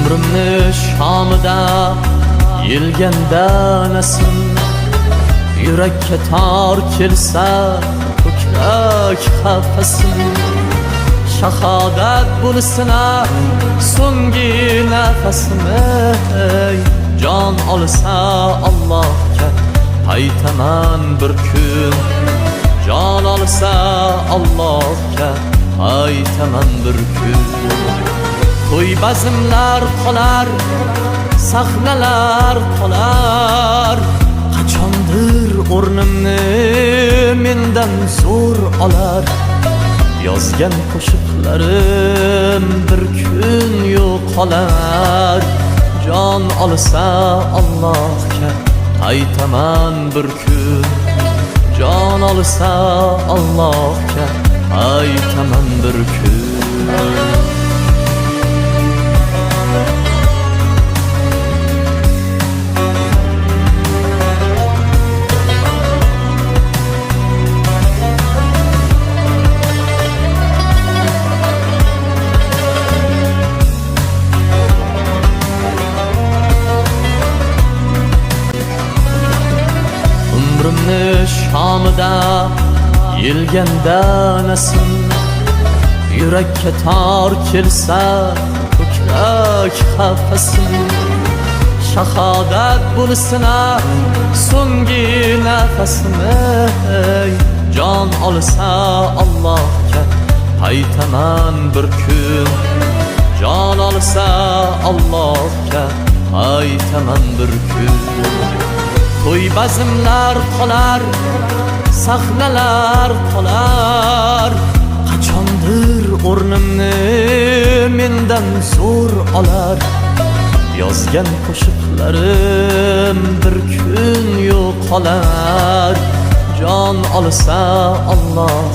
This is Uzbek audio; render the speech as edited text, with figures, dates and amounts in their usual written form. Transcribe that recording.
Umrimni shomida yilganda nasim, yurakka tor kelsa ko'krak qafasim. Shahodat bo'lsin so'nggi nafasim, jon olsa Allohga qaytaman bir kun. Jon olsa Allohga qaytaman bir kun. To'y bazmlar qolar, sahnalar qolar, qachondir o'rnimni mendan zo'r olar. Yozgan qo'shiqlarim bir kun yo'qolar. Jon olsa Allohga qaytaman bir kun. Jon olsa Allohga qaytaman bir kun. Umrimni shomida yilganda nasim, yurakka tor kelsa ko'krak qafasim. Shahodat bo'lsin so'nggi nafasim, jon olsa Allohga qaytaman bir kun. Jon olsa Allohga qaytaman bir kun. To'y bazmlar qolar, sahnalar qolar, qachondir o'rnimni mendan zo'r olar. Yozgan qo'shiqlarim bir kun yo'qolar. Jon olsa Alloh